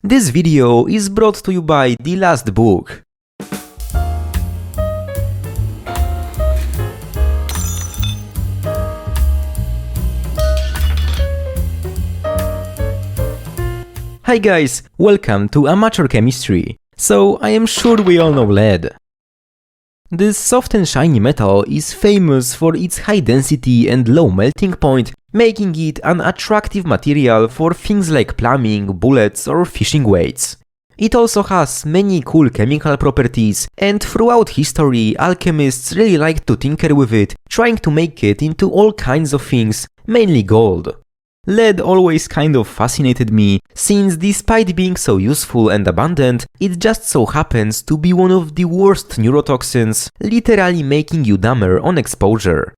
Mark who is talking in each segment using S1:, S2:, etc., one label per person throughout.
S1: This video is brought to you by The Last Book. Hi guys, welcome to Amateur Chemistry. So I am sure we all know lead. This soft and shiny metal is famous for its high density and low melting point, making it an attractive material for things like plumbing, bullets or fishing weights. It also has many cool chemical properties, and throughout history alchemists really liked to tinker with it, trying to make it into all kinds of things, mainly gold. Lead always kind of fascinated me, since despite being so useful and abundant, it just so happens to be one of the worst neurotoxins, literally making you dumber on exposure.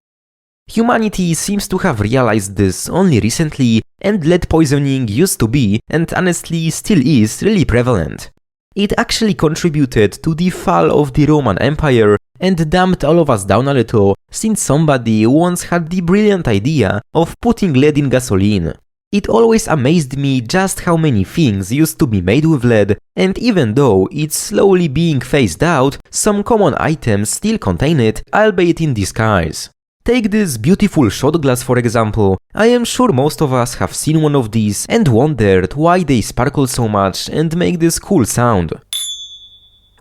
S1: Humanity seems to have realized this only recently, and lead poisoning used to be, and honestly still is, really prevalent. It actually contributed to the fall of the Roman Empire and dumped all of us down a little, since somebody once had the brilliant idea of putting lead in gasoline. It always amazed me just how many things used to be made with lead, and even though it's slowly being phased out, some common items still contain it, albeit in disguise. Take this beautiful shot glass for example. I am sure most of us have seen one of these and wondered why they sparkle so much and make this cool sound.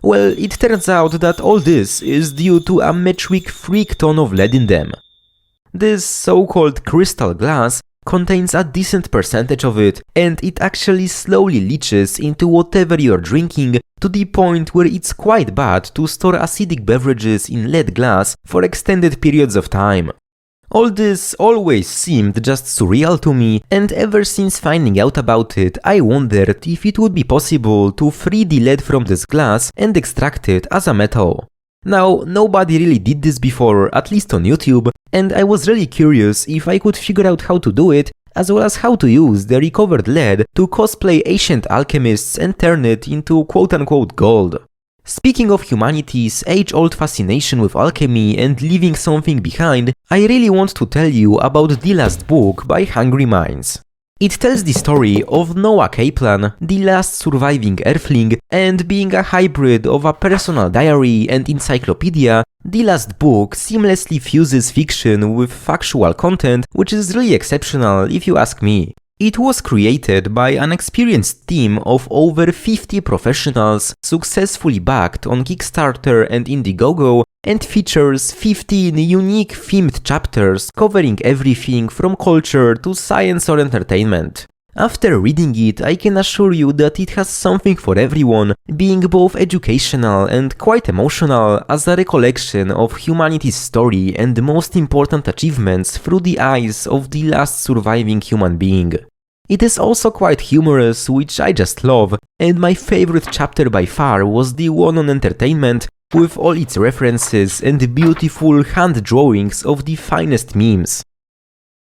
S1: Well, it turns out that all this is due to a metric freak ton of lead in them. This so-called crystal glass contains a decent percentage of it, and it actually slowly leaches into whatever you're drinking to the point where it's quite bad to store acidic beverages in lead glass for extended periods of time. All this always seemed just surreal to me, and ever since finding out about it, I wondered if it would be possible to free the lead from this glass and extract it as a metal. Now, nobody really did this before, at least on YouTube, and I was really curious if I could figure out how to do it, as well as how to use the recovered lead to cosplay ancient alchemists and turn it into quote-unquote gold. Speaking of humanity's age-old fascination with alchemy and leaving something behind, I really want to tell you about The Last Book by Hungry Minds. It tells the story of Noah Kaplan, the last surviving Earthling, and being a hybrid of a personal diary and encyclopedia, The Last Book seamlessly fuses fiction with factual content, which is really exceptional if you ask me. It was created by an experienced team of over 50 professionals, successfully backed on Kickstarter and Indiegogo, and features 15 unique themed chapters covering everything from culture to science or entertainment. After reading it, I can assure you that it has something for everyone, being both educational and quite emotional as a recollection of humanity's story and the most important achievements through the eyes of the last surviving human being. It is also quite humorous, which I just love, and my favorite chapter by far was the one on entertainment, with all its references and beautiful hand drawings of the finest memes.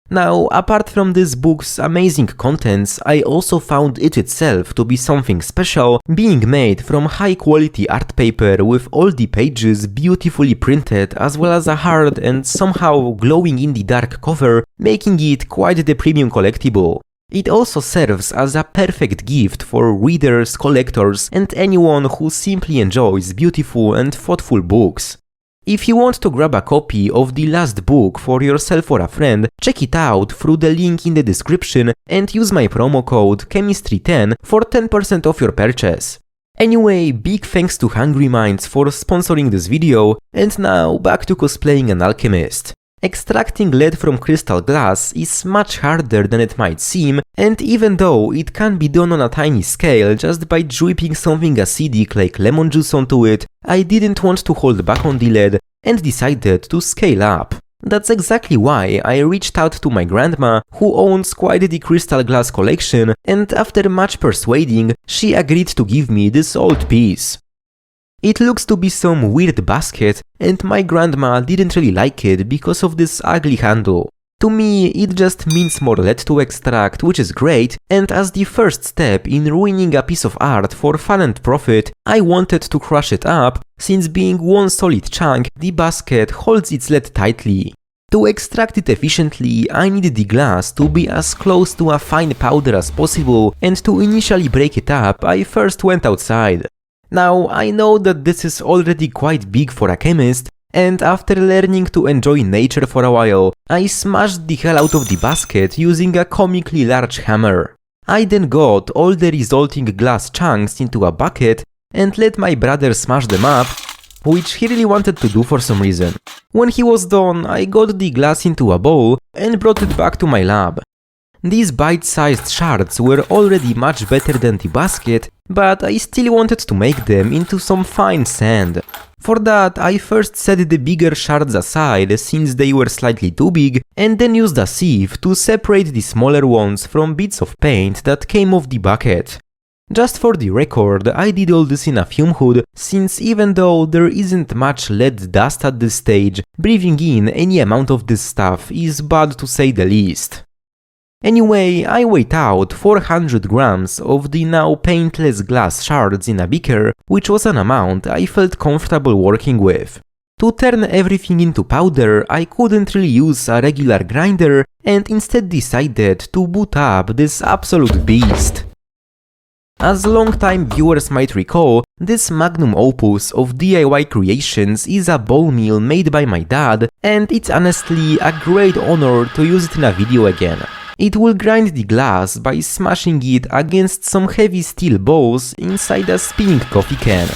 S1: Now, apart from this book's amazing contents, I also found it itself to be something special, being made from high-quality art paper with all the pages beautifully printed, as well as a hard and somehow glowing-in-the-dark cover, making it quite the premium collectible. It also serves as a perfect gift for readers, collectors, and anyone who simply enjoys beautiful and thoughtful books. If you want to grab a copy of The Last Book for yourself or a friend, check it out through the link in the description and use my promo code Chemistry10 for 10% off your purchase. Anyway, big thanks to Hungry Minds for sponsoring this video, and now back to cosplaying an alchemist. Extracting lead from crystal glass is much harder than it might seem, and even though it can be done on a tiny scale just by dripping something acidic like lemon juice onto it, I didn't want to hold back on the lead and decided to scale up. That's exactly why I reached out to my grandma, who owns quite the crystal glass collection, and after much persuading, she agreed to give me this old piece. It looks to be some weird basket, and my grandma didn't really like it because of this ugly handle. To me, it just means more lead to extract, which is great, and as the first step in ruining a piece of art for fun and profit, I wanted to crush it up, since being one solid chunk, the basket holds its lead tightly. To extract it efficiently, I need the glass to be as close to a fine powder as possible, and to initially break it up, I first went outside. Now, I know that this is already quite big for a chemist, and after learning to enjoy nature for a while, I smashed the hell out of the basket using a comically large hammer. I then got all the resulting glass chunks into a bucket and let my brother smash them up, which he really wanted to do for some reason. When he was done, I got the glass into a bowl and brought it back to my lab. These bite-sized shards were already much better than the basket, but I still wanted to make them into some fine sand. For that, I first set the bigger shards aside since they were slightly too big, and then used a sieve to separate the smaller ones from bits of paint that came off the bucket. Just for the record, I did all this in a fume hood, since even though there isn't much lead dust at this stage, breathing in any amount of this stuff is bad to say the least. Anyway, I weighed out 400 grams of the now paintless glass shards in a beaker, which was an amount I felt comfortable working with. To turn everything into powder, I couldn't really use a regular grinder, and instead decided to boot up this absolute beast. As long-time viewers might recall, this magnum opus of DIY creations is a ball mill made by my dad, and it's honestly a great honor to use it in a video again. It will grind the glass by smashing it against some heavy steel balls inside a spinning coffee can.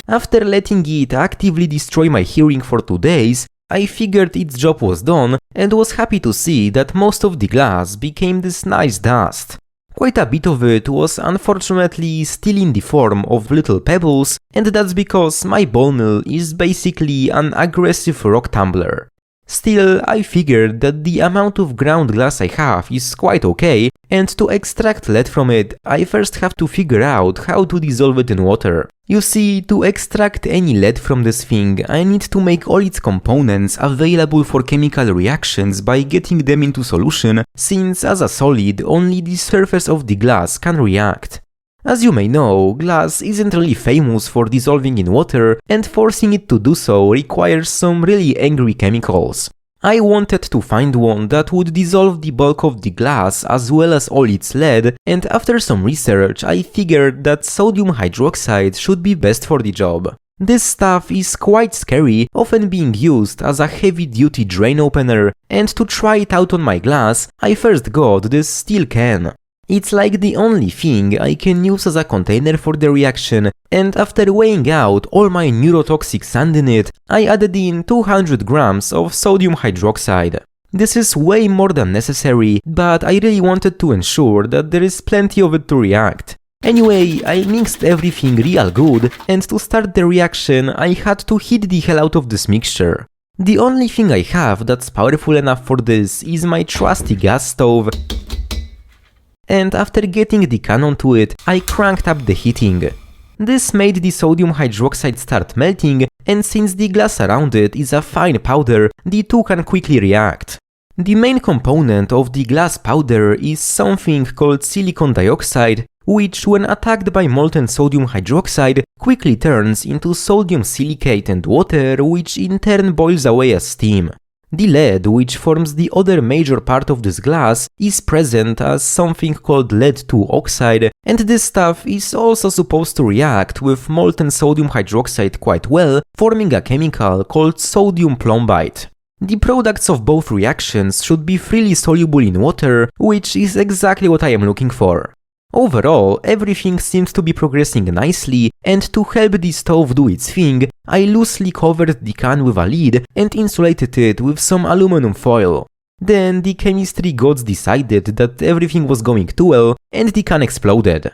S1: After letting it actively destroy my hearing for 2 days, I figured its job was done and was happy to see that most of the glass became this nice dust. Quite a bit of it was unfortunately still in the form of little pebbles, and that's because my ball mill is basically an aggressive rock tumbler. Still, I figured that the amount of ground glass I have is quite okay, and to extract lead from it, I first have to figure out how to dissolve it in water. You see, to extract any lead from this thing, I need to make all its components available for chemical reactions by getting them into solution, since as a solid, only the surface of the glass can react. As you may know, glass isn't really famous for dissolving in water, and forcing it to do so requires some really angry chemicals. I wanted to find one that would dissolve the bulk of the glass as well as all its lead, and after some research I figured that sodium hydroxide should be best for the job. This stuff is quite scary, often being used as a heavy-duty drain opener, and to try it out on my glass, I first got this steel can. It's like the only thing I can use as a container for the reaction, and after weighing out all my neurotoxic sand in it, I added in 200 grams of sodium hydroxide. This is way more than necessary, but I really wanted to ensure that there is plenty of it to react. Anyway, I mixed everything real good, and to start the reaction I had to heat the hell out of this mixture. The only thing I have that's powerful enough for this is my trusty gas stove, and after getting the can onto it, I cranked up the heating. This made the sodium hydroxide start melting, and since the glass around it is a fine powder, the two can quickly react. The main component of the glass powder is something called silicon dioxide, which when attacked by molten sodium hydroxide quickly turns into sodium silicate and water, which in turn boils away as steam. The lead, which forms the other major part of this glass, is present as something called lead-2 oxide, and this stuff is also supposed to react with molten sodium hydroxide quite well, forming a chemical called sodium plombite. The products of both reactions should be freely soluble in water, which is exactly what I am looking for. Overall, everything seems to be progressing nicely, and to help the stove do its thing, I loosely covered the can with a lid and insulated it with some aluminum foil. Then the chemistry gods decided that everything was going too well, and the can exploded.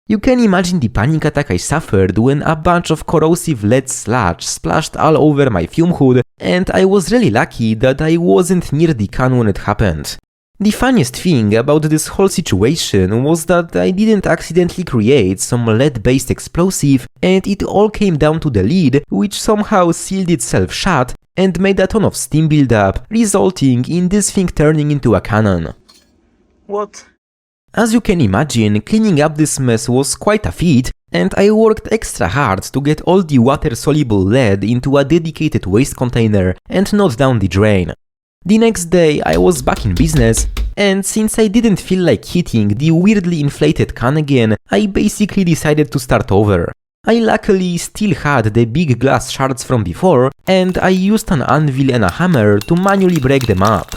S1: You can imagine the panic attack I suffered when a bunch of corrosive lead sludge splashed all over my fume hood, and I was really lucky that I wasn't near the can when it happened. The funniest thing about this whole situation was that I didn't accidentally create some lead-based explosive, and it all came down to the lid, which somehow sealed itself shut and made a ton of steam buildup, resulting in this thing turning into a cannon.
S2: What?
S1: As you can imagine, cleaning up this mess was quite a feat, and I worked extra hard to get all the water-soluble lead into a dedicated waste container and not down the drain. The next day I was back in business, and since I didn't feel like hitting the weirdly inflated can again, I basically decided to start over. I luckily still had the big glass shards from before, and I used an anvil and a hammer to manually break them up.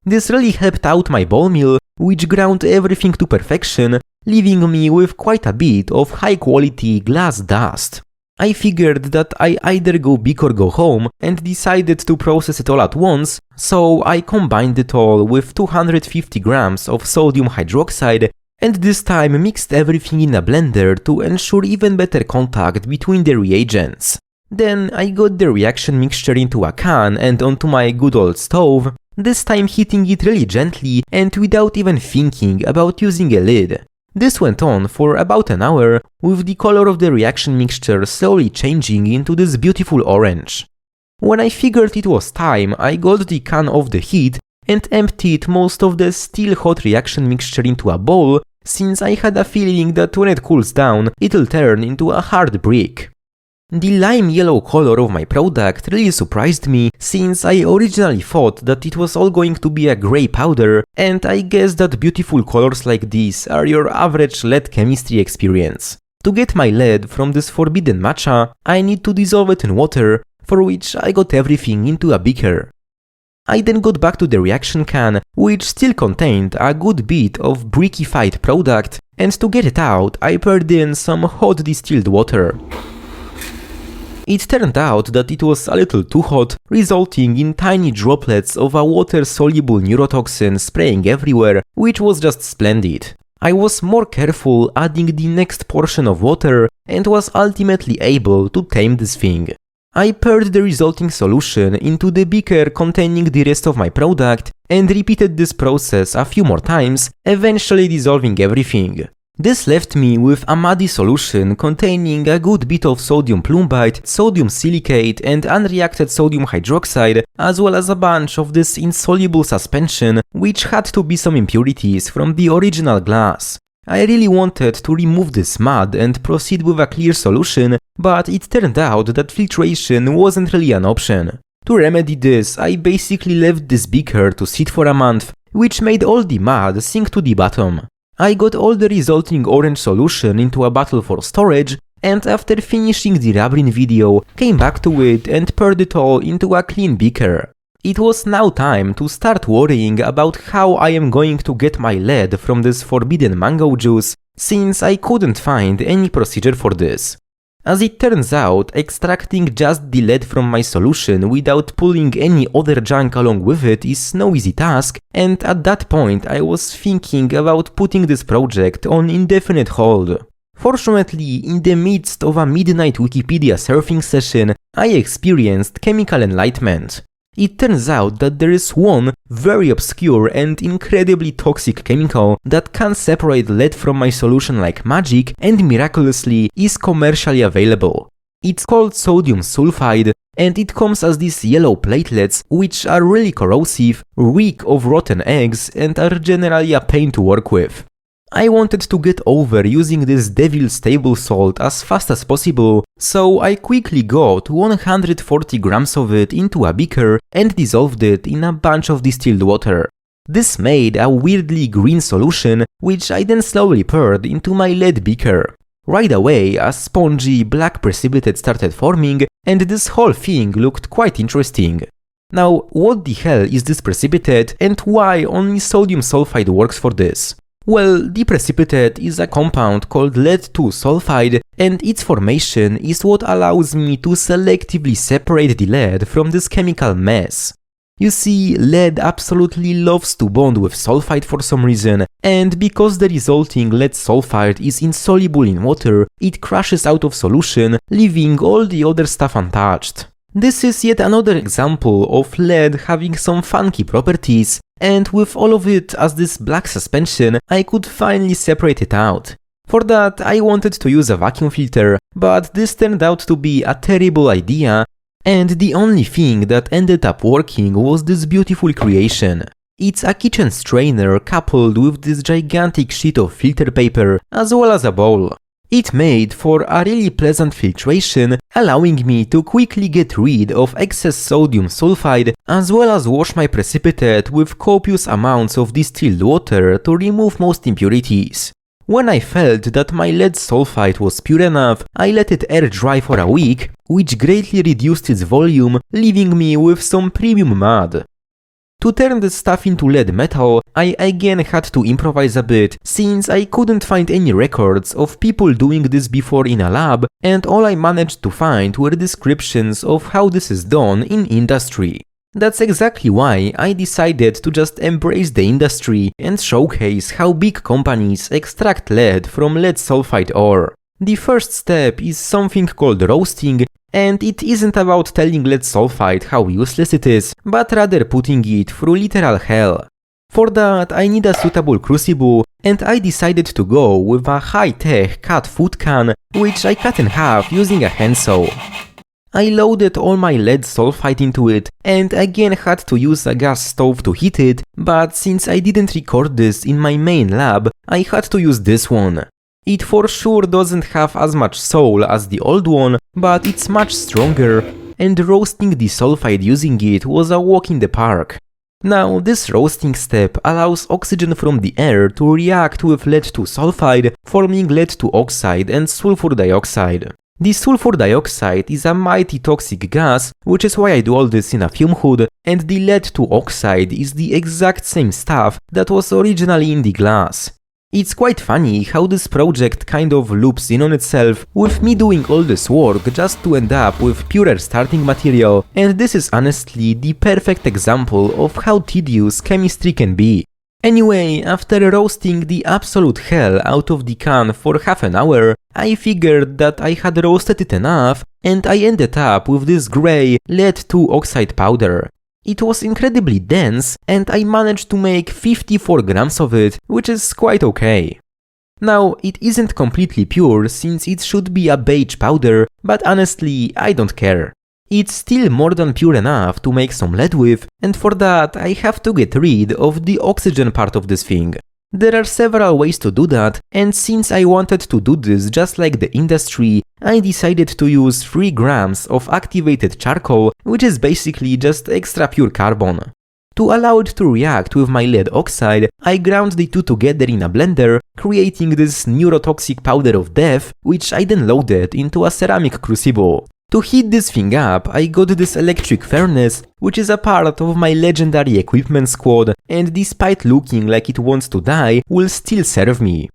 S1: This really helped out my ball mill, which ground everything to perfection, leaving me with quite a bit of high quality glass dust. I figured that I either go big or go home and decided to process it all at once, so I combined it all with 250 grams of sodium hydroxide and this time mixed everything in a blender to ensure even better contact between the reagents. Then I got the reaction mixture into a can and onto my good old stove, this time heating it really gently and without even thinking about using a lid. This went on for about an hour, with the color of the reaction mixture slowly changing into this beautiful orange. When I figured it was time, I got the can off the heat and emptied most of the still hot reaction mixture into a bowl, since I had a feeling that when it cools down, it'll turn into a hard brick. The lime yellow color of my product really surprised me, since I originally thought that it was all going to be a grey powder, and I guess that beautiful colors like these are your average lead chemistry experience. To get my lead from this forbidden matcha, I need to dissolve it in water, for which I got everything into a beaker. I then got back to the reaction can, which still contained a good bit of brickified product, and to get it out, I poured in some hot distilled water. It turned out that it was a little too hot, resulting in tiny droplets of a water-soluble neurotoxin spraying everywhere, which was just splendid. I was more careful adding the next portion of water and was ultimately able to tame this thing. I poured the resulting solution into the beaker containing the rest of my product and repeated this process a few more times, eventually dissolving everything. This left me with a muddy solution containing a good bit of sodium plumbite, sodium silicate and unreacted sodium hydroxide, as well as a bunch of this insoluble suspension, which had to be some impurities from the original glass. I really wanted to remove this mud and proceed with a clear solution, but it turned out that filtration wasn't really an option. To remedy this, I basically left this beaker to sit for a month, which made all the mud sink to the bottom. I got all the resulting orange solution into a bottle for storage, and after finishing the rubbing video, came back to it and poured it all into a clean beaker. It was now time to start worrying about how I am going to get my lead from this forbidden mango juice, since I couldn't find any procedure for this. As it turns out, extracting just the lead from my solution without pulling any other junk along with it is no easy task, and at that point I was thinking about putting this project on indefinite hold. Fortunately, in the midst of a midnight Wikipedia surfing session, I experienced chemical enlightenment. It turns out that there is one very obscure and incredibly toxic chemical that can separate lead from my solution like magic and miraculously is commercially available. It's called sodium sulfide, and it comes as these yellow platelets which are really corrosive, reek of rotten eggs and are generally a pain to work with. I wanted to get over using this devil's table salt as fast as possible, so I quickly got 140 grams of it into a beaker and dissolved it in a bunch of distilled water. This made a weirdly green solution, which I then slowly poured into my lead beaker. Right away, a spongy black precipitate started forming, and this whole thing looked quite interesting. Now, what the hell is this precipitate and why only sodium sulfide works for this? Well, the precipitate is a compound called lead-2 sulfide, and its formation is what allows me to selectively separate the lead from this chemical mess. You see, lead absolutely loves to bond with sulfide for some reason, and because the resulting lead sulfide is insoluble in water, it crashes out of solution, leaving all the other stuff untouched. This is yet another example of lead having some funky properties, and with all of it as this black suspension, I could finally separate it out. For that, I wanted to use a vacuum filter, but this turned out to be a terrible idea, and the only thing that ended up working was this beautiful creation. It's a kitchen strainer coupled with this gigantic sheet of filter paper, as well as a bowl. It made for a really pleasant filtration, allowing me to quickly get rid of excess sodium sulfide, as well as wash my precipitate with copious amounts of distilled water to remove most impurities. When I felt that my lead sulfide was pure enough, I let it air dry for a week, which greatly reduced its volume, leaving me with some premium mud. To turn this stuff into lead metal, I again had to improvise a bit, since I couldn't find any records of people doing this before in a lab, and all I managed to find were descriptions of how this is done in industry. That's exactly why I decided to just embrace the industry and showcase how big companies extract lead from lead sulfide ore. The first step is something called roasting, and it isn't about telling lead sulfide how useless it is, but rather putting it through literal hell. For that, I need a suitable crucible, and I decided to go with a high-tech cut food can, which I cut in half using a handsaw. I loaded all my lead sulfide into it, and again had to use a gas stove to heat it, but since I didn't record this in my main lab, I had to use this one. It for sure doesn't have as much soul as the old one, but it's much stronger, and roasting the sulfide using it was a walk in the park. Now, this roasting step allows oxygen from the air to react with lead-2 sulfide, forming lead-2 oxide and sulfur dioxide. The sulfur dioxide is a mighty toxic gas, which is why I do all this in a fume hood, and the lead-2 oxide is the exact same stuff that was originally in the glass. It's quite funny how this project kind of loops in on itself, with me doing all this work just to end up with purer starting material, and this is honestly the perfect example of how tedious chemistry can be. Anyway, after roasting the absolute hell out of the can for half an hour, I figured that I had roasted it enough, and I ended up with this grey lead-2 oxide powder. It was incredibly dense, and I managed to make 54 grams of it, which is quite okay. Now, it isn't completely pure since it should be a beige powder, but honestly, I don't care. It's still more than pure enough to make some lead with, and for that I have to get rid of the oxygen part of this thing. There are several ways to do that, and since I wanted to do this just like the industry, I decided to use 3 grams of activated charcoal, which is basically just extra pure carbon. To allow it to react with my lead oxide, I ground the two together in a blender, creating this neurotoxic powder of death, which I then loaded into a ceramic crucible. To heat this thing up, I got this electric furnace, which is a part of my legendary equipment squad, and despite looking like it wants to die, will still serve me.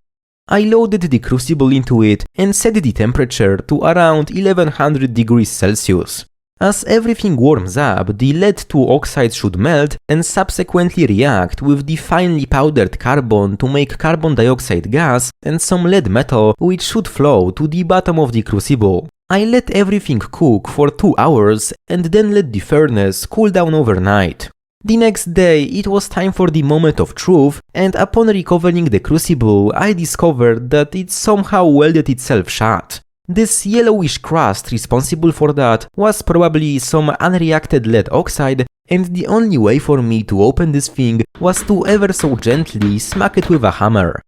S1: I loaded the crucible into it and set the temperature to around 1100 degrees Celsius. As everything warms up, the lead-2 oxide should melt and subsequently react with the finely powdered carbon to make carbon dioxide gas and some lead metal, which should flow to the bottom of the crucible. I let everything cook for 2 hours and then let the furnace cool down overnight. The next day it was time for the moment of truth, and upon recovering the crucible I discovered that it somehow welded itself shut. This yellowish crust responsible for that was probably some unreacted lead oxide, and the only way for me to open this thing was to ever so gently smack it with a hammer.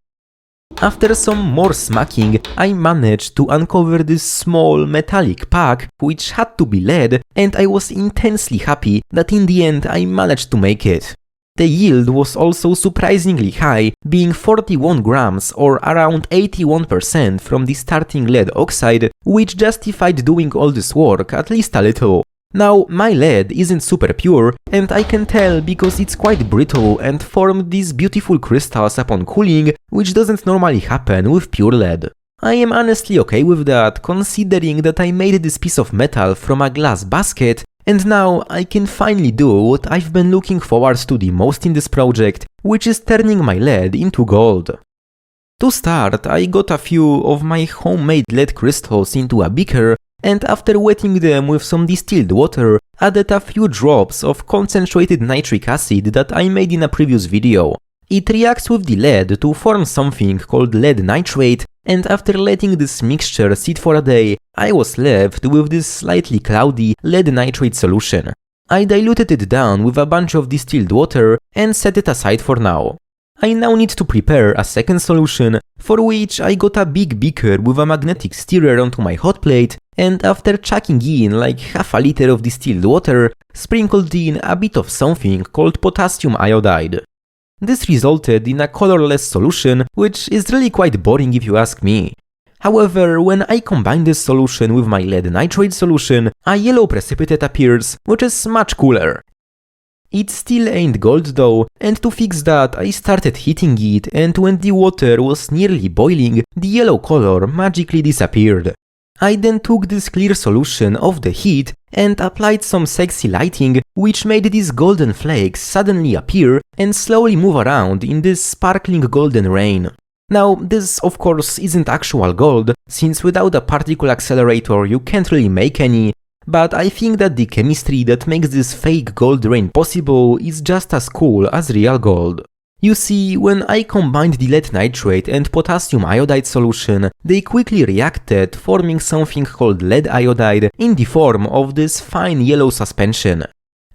S1: After some more smacking, I managed to uncover this small metallic pack, which had to be lead, and I was intensely happy that in the end I managed to make it. The yield was also surprisingly high, being 41 grams or around 81% from the starting lead oxide, which justified doing all this work at least a little. Now, my lead isn't super pure, and I can tell because it's quite brittle and formed these beautiful crystals upon cooling, which doesn't normally happen with pure lead. I am honestly okay with that, considering that I made this piece of metal from a glass basket, and now I can finally do what I've been looking forward to the most in this project, which is turning my lead into gold. To start, I got a few of my homemade lead crystals into a beaker, and after wetting them with some distilled water, added a few drops of concentrated nitric acid that I made in a previous video. It reacts with the lead to form something called lead nitrate, and after letting this mixture sit for a day, I was left with this slightly cloudy lead nitrate solution. I diluted it down with a bunch of distilled water and set it aside for now. I now need to prepare a second solution, for which I got a big beaker with a magnetic stirrer onto my hot plate, and after chucking in like half a liter of distilled water, sprinkled in a bit of something called potassium iodide. This resulted in a colorless solution, which is really quite boring if you ask me. However, when I combine this solution with my lead nitrate solution, a yellow precipitate appears, which is much cooler. It still ain't gold though, and to fix that I started heating it, and when the water was nearly boiling, the yellow color magically disappeared. I then took this clear solution off the heat and applied some sexy lighting, which made these golden flakes suddenly appear and slowly move around in this sparkling golden rain. Now, this of course isn't actual gold, since without a particle accelerator you can't really make any, but I think that the chemistry that makes this fake gold rain possible is just as cool as real gold. You see, when I combined the lead nitrate and potassium iodide solution, they quickly reacted, forming something called lead iodide in the form of this fine yellow suspension.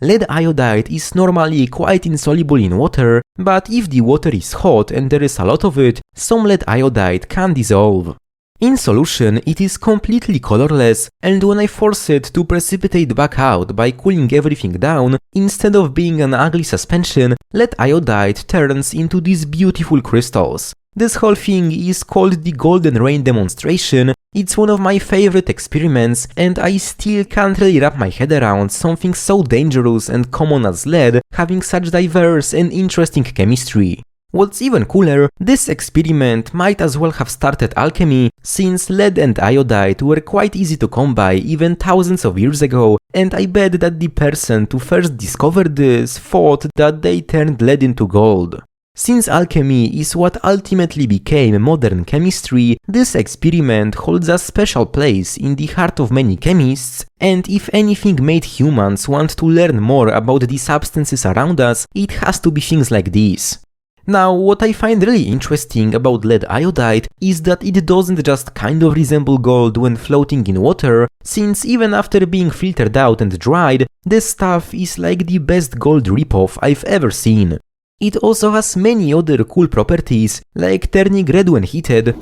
S1: Lead iodide is normally quite insoluble in water, but if the water is hot and there is a lot of it, some lead iodide can dissolve. In solution, it is completely colorless, and when I force it to precipitate back out by cooling everything down, instead of being an ugly suspension, lead iodide turns into these beautiful crystals. This whole thing is called the Golden Rain demonstration. It's one of my favorite experiments, and I still can't really wrap my head around something so dangerous and common as lead having such diverse and interesting chemistry. What's even cooler, this experiment might as well have started alchemy, since lead and iodide were quite easy to come by even thousands of years ago, and I bet that the person to first discover this thought that they turned lead into gold. Since alchemy is what ultimately became modern chemistry, this experiment holds a special place in the heart of many chemists, and if anything made humans want to learn more about the substances around us, it has to be things like these. Now, what I find really interesting about lead iodide is that it doesn't just kind of resemble gold when floating in water, since even after being filtered out and dried, this stuff is like the best gold ripoff I've ever seen. It also has many other cool properties, like turning red when heated,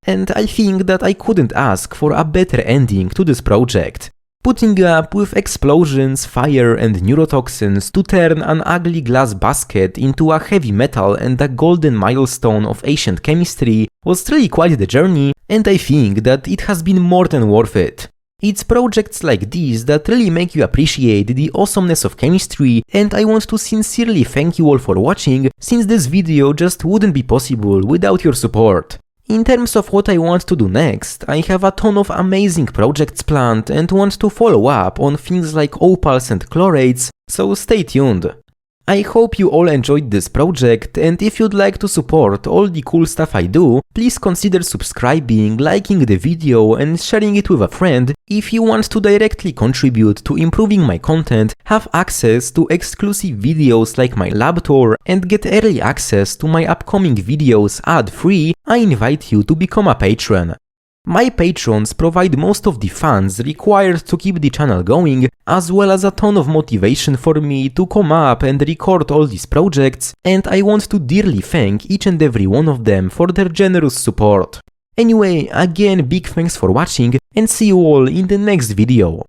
S1: and I think that I couldn't ask for a better ending to this project. Putting up with explosions, fire and neurotoxins to turn an ugly glass basket into a heavy metal and a golden milestone of ancient chemistry was really quite the journey, and I think that it has been more than worth it. It's projects like these that really make you appreciate the awesomeness of chemistry, and I want to sincerely thank you all for watching, since this video just wouldn't be possible without your support. In terms of what I want to do next, I have a ton of amazing projects planned and want to follow up on things like opals and chlorates, so stay tuned. I hope you all enjoyed this project, and if you'd like to support all the cool stuff I do, please consider subscribing, liking the video and sharing it with a friend. If you want to directly contribute to improving my content, have access to exclusive videos like my lab tour, and get early access to my upcoming videos ad-free, I invite you to become a patron. My patrons provide most of the funds required to keep the channel going, as well as a ton of motivation for me to come up and record all these projects, and I want to dearly thank each and every one of them for their generous support. Anyway, again big thanks for watching, and see you all in the next video.